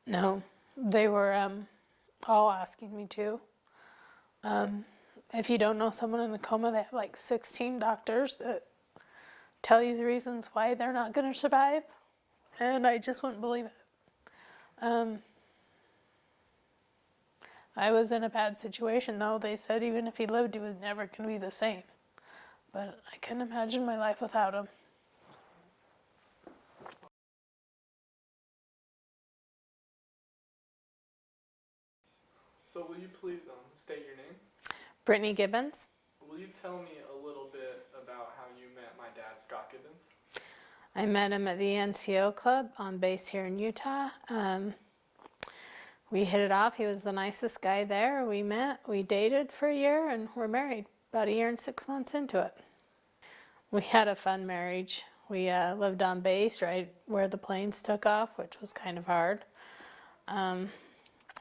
No, they were all asking me to. If you don't know someone in a coma, they have like 16 doctors that tell you the reasons why they're not going to survive, and I just wouldn't believe it. I was in a bad situation though. They said even if he lived, he was never going to be the same. But I couldn't imagine my life without him. So will you please state your name? Brittany Gibbons. Will you tell me a little bit about how you met my dad, Scott Gibbons? I met him at the NCO club on base here in Utah. We hit it off. He was the nicest guy there. We met, we dated for a year, and we're married about a year and 6 months into it. We had a fun marriage. We lived on base right where the planes took off, which was kind of hard.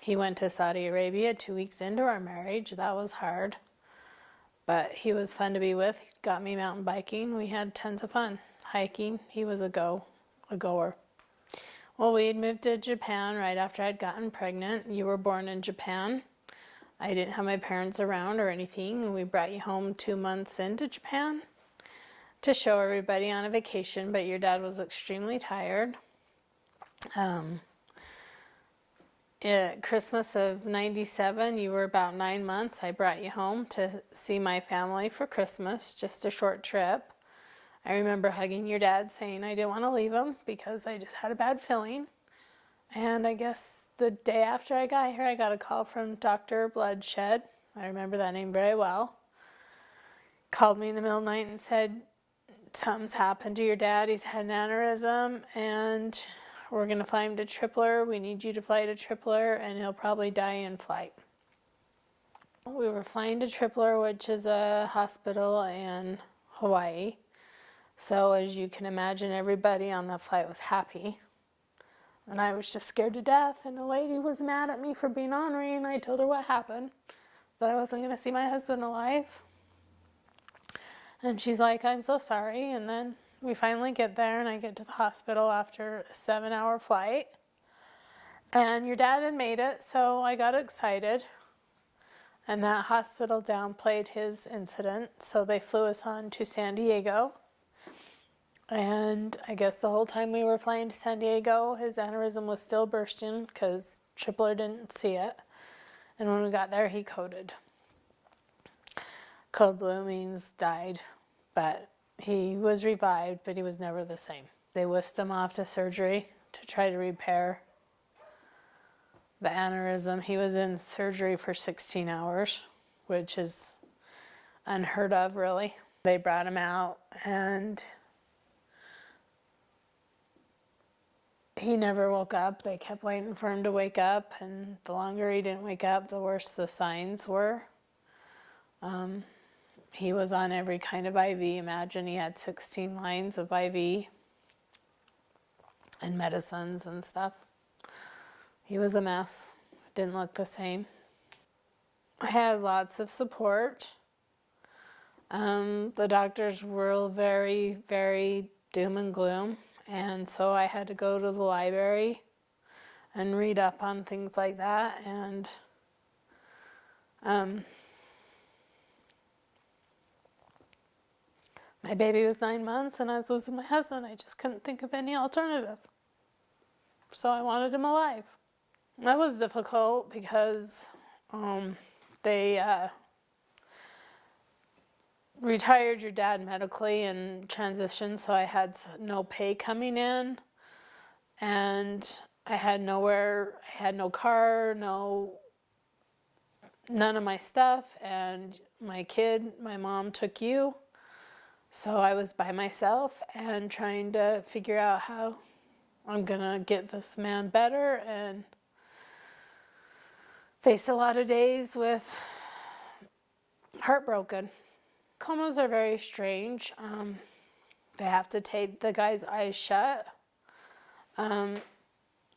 He went to Saudi Arabia 2 weeks into our marriage. That was hard. But he was fun to be with. He got me mountain biking. We had tons of fun. Hiking. He was a goer. Well, we had moved to Japan right after I'd gotten pregnant. You were born in Japan. I didn't have my parents around or anything. We brought you home 2 months into Japan to show everybody on a vacation, but your dad was extremely tired. At Christmas of '97, you were about 9 months. I brought you home to see my family for Christmas, just a short trip. I remember hugging your dad saying I didn't want to leave him because I just had a bad feeling. And I guess the day after I got here, I got a call from Dr. Bloodshed. I remember that name very well. Called me in the middle of the night and said, something's happened to your dad. He's had an aneurysm and we're going to fly him to Tripler. We need you to fly to Tripler and he'll probably die in flight. We were flying to Tripler, which is a hospital in Hawaii. So as you can imagine, everybody on that flight was happy. And I was just scared to death. And the lady was mad at me for being ornery. And I told her what happened, that I wasn't going to see my husband alive. And she's like, I'm so sorry. And then we finally get there and I get to the hospital after a 7-hour flight. And your dad had made it, so I got excited. And that hospital downplayed his incident, so they flew us on to San Diego. And I guess the whole time we were flying to San Diego, his aneurysm was still bursting because Tripler didn't see it. And when we got there, he coded. Code blue means died, but he was revived, but he was never the same. They whisked him off to surgery to try to repair the aneurysm. He was in surgery for 16 hours, which is unheard of, really. They brought him out, and he never woke up. They kept waiting for him to wake up, and the longer he didn't wake up, the worse the signs were. He was on every kind of IV. Imagine he had 16 lines of IV and medicines and stuff. He was a mess. Didn't look the same. I had lots of support. The doctors were very, very doom and gloom. And so I had to go to the library and read up on things like that. And my baby was 9 months and I was losing my husband. I just couldn't think of any alternative. So I wanted him alive. That was difficult because they retired your dad medically and transitioned, so I had no pay coming in, and I had nowhere, I had no car, none of my stuff, and my mom took you, so I was by myself and trying to figure out how I'm gonna get this man better and face a lot of days with heartbroken. Comas are very strange. They have to tape the guy's eyes shut.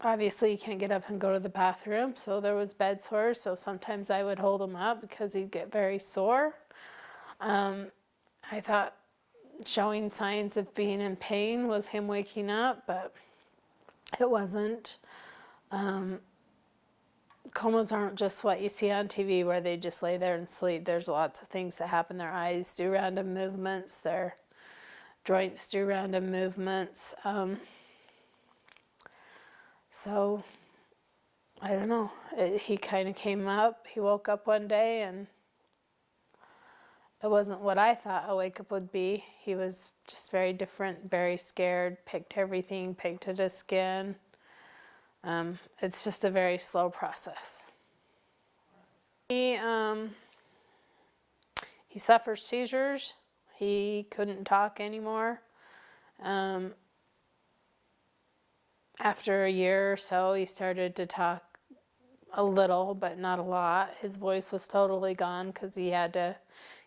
Obviously, you can't get up and go to the bathroom, so there was bed sores, so sometimes I would hold him up because he'd get very sore. I thought showing signs of being in pain was him waking up, but it wasn't. Comas aren't just what you see on TV where they just lay there and sleep. There's lots of things that happen. Their eyes do random movements. Their joints do random movements. So I don't know. He kind of came up. He woke up one day and it wasn't what I thought a wake up would be. He was just very different, very scared, picked everything, picked at his skin. It's just a very slow process. He suffers seizures. He couldn't talk anymore. After a year or so, he started to talk a little, but not a lot. His voice was totally gone because he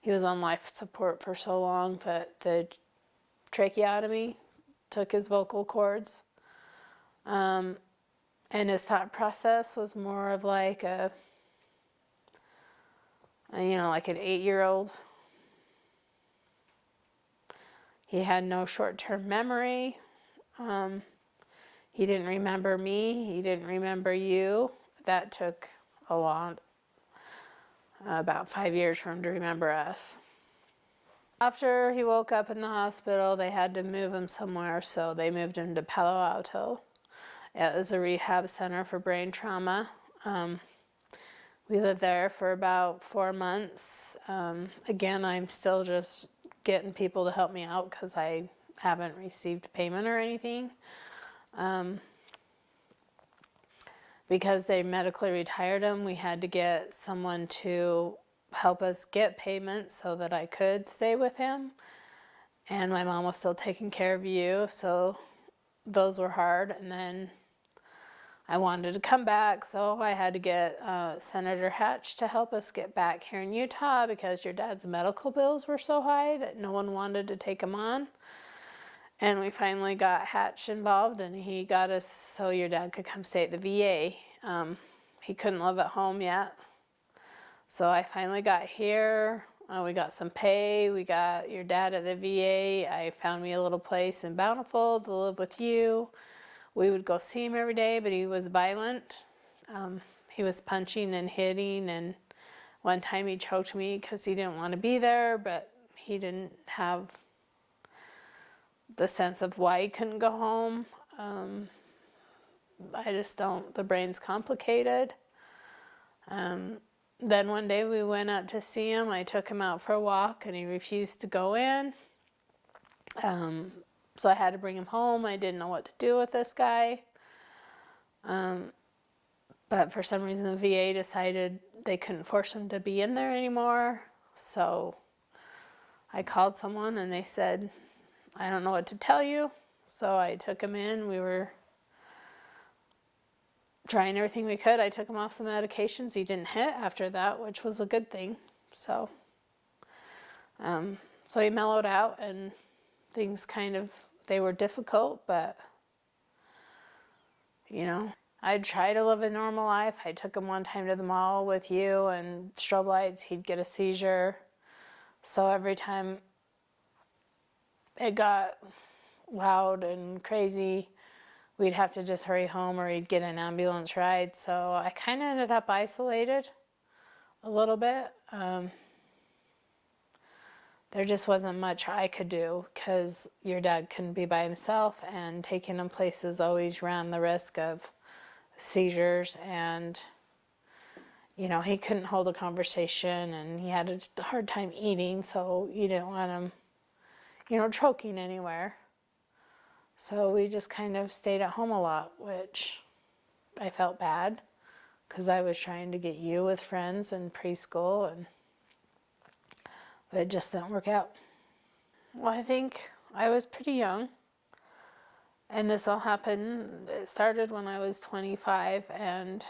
was on life support for so long that the tracheotomy took his vocal cords. And his thought process was more of like like an 8-year-old. He had no short-term memory. He didn't remember me. He didn't remember you. That took a lot, about 5 years for him to remember us. After he woke up in the hospital, they had to move him somewhere, so they moved him to Palo Alto. It was a rehab center for brain trauma. We lived there for about 4 months. Again, I'm still just getting people to help me out because I haven't received payment or anything. Because they medically retired him, we had to get someone to help us get payment so that I could stay with him. And my mom was still taking care of you, so those were hard. And then I wanted to come back, so I had to get Senator Hatch to help us get back here in Utah because your dad's medical bills were so high that no one wanted to take him on. And we finally got Hatch involved, and he got us so your dad could come stay at the VA. He couldn't live at home yet. So I finally got here. We got some pay. We got your dad at the VA. I found me a little place in Bountiful to live with you. We would go see him every day, but he was violent. He was punching and hitting, and one time he choked me because he didn't want to be there, but he didn't have the sense of why he couldn't go home. I just don't, the brain's complicated. Then one day we went up to see him. I took him out for a walk and he refused to go in. So I had to bring him home. I didn't know what to do with this guy. But for some reason the VA decided they couldn't force him to be in there anymore. So I called someone and they said, I don't know what to tell you. So I took him in. We were trying everything we could. I took him off some medications. He didn't hit after that, which was a good thing. So he mellowed out and things they were difficult, but I'd try to live a normal life. I took him one time to the mall with you and strobe lights, he'd get a seizure. So every time it got loud and crazy, we'd have to just hurry home or he'd get an ambulance ride. So I kind of ended up isolated a little bit. There just wasn't much I could do because your dad couldn't be by himself, and taking him places always ran the risk of seizures, and he couldn't hold a conversation and he had a hard time eating, so you didn't want him choking anywhere. So we just kind of stayed at home a lot, which I felt bad because I was trying to get you with friends in preschool, but it just didn't work out. Well, I think I was pretty young, and this all happened, it started when I was 25, and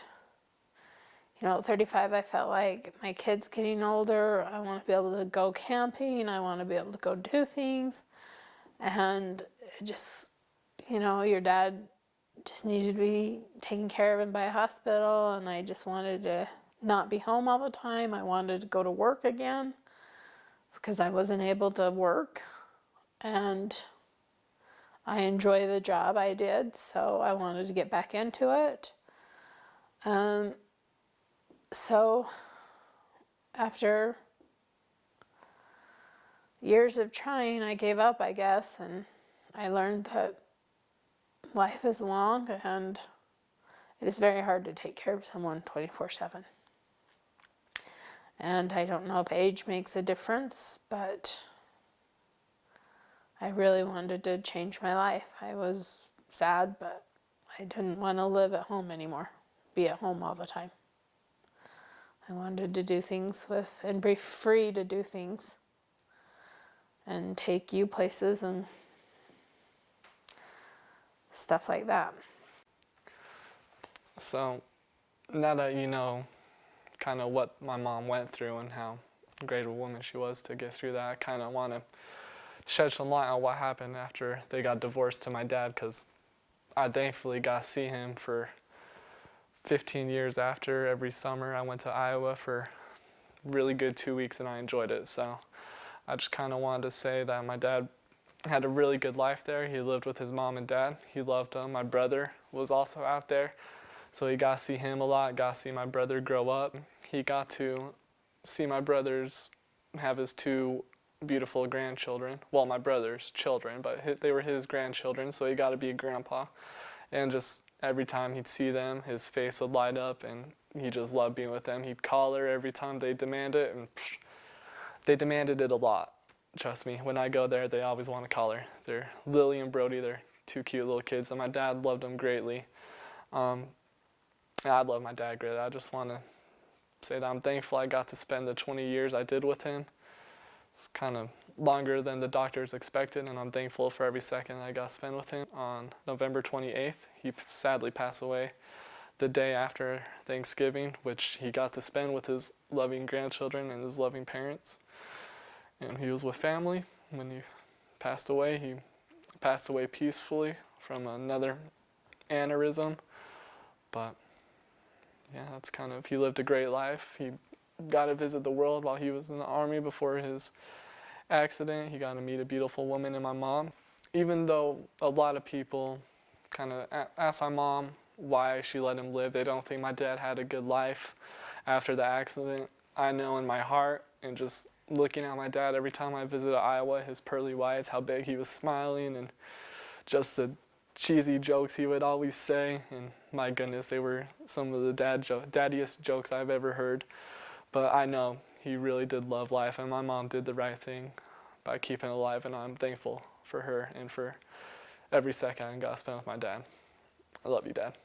at 35 I felt like my kid's getting older, I want to be able to go camping, I want to be able to go do things, and it just, your dad just needed to be taken care of by a hospital, and I just wanted to not be home all the time. I wanted to go to work again because I wasn't able to work, and I enjoy the job I did, so I wanted to get back into it. So after years of trying, I gave up, I guess, and I learned that life is long and it is very hard to take care of someone 24/7. And I don't know if age makes a difference, but I really wanted to change my life. I was sad, but I didn't want to live at home anymore, be at home all the time. I wanted to do things and be free to do things and take you places and stuff like that. So now that you know kind of what my mom went through and how great a woman she was to get through that, I kind of want to shed some light on what happened after they got divorced to my dad, because I thankfully got to see him for 15 years after. Every summer I went to Iowa for really good 2 weeks and I enjoyed it. So I just kind of wanted to say that my dad had a really good life there. He lived with his mom and dad. He loved them. My brother was also out there, so he got to see him a lot, got to see my brother grow up. He got to see my brothers have his 2 beautiful grandchildren. Well, my brother's children, but they were his grandchildren, so he got to be a grandpa. And just every time he'd see them, his face would light up, and he just loved being with them. He'd collar every time they demand it, and they demanded it a lot. Trust me, when I go there, they always want to collar. They're Lily and Brody. They're 2 cute little kids, and my dad loved them greatly. I love my dad greatly. I just want to say that I'm thankful I got to spend the 20 years I did with him. It's kind of longer than the doctors expected, and I'm thankful for every second I got to spend with him. On November 28th, he sadly passed away the day after Thanksgiving, which he got to spend with his loving grandchildren and his loving parents. And he was with family when he passed away. He passed away peacefully from another aneurysm. But yeah, that's kind of, he lived a great life. He got to visit the world while he was in the Army before his accident. He got to meet a beautiful woman and my mom. Even though a lot of people kind of ask my mom why she let him live, they don't think my dad had a good life after the accident. I know in my heart, and just looking at my dad every time I visited Iowa, his pearly whites, how big he was smiling, and just the cheesy jokes he would always say, and my goodness, they were some of the daddiest jokes I've ever heard. But I know he really did love life, and my mom did the right thing by keeping it alive, and I'm thankful for her and for every second I got to spend with my dad. I love you, Dad.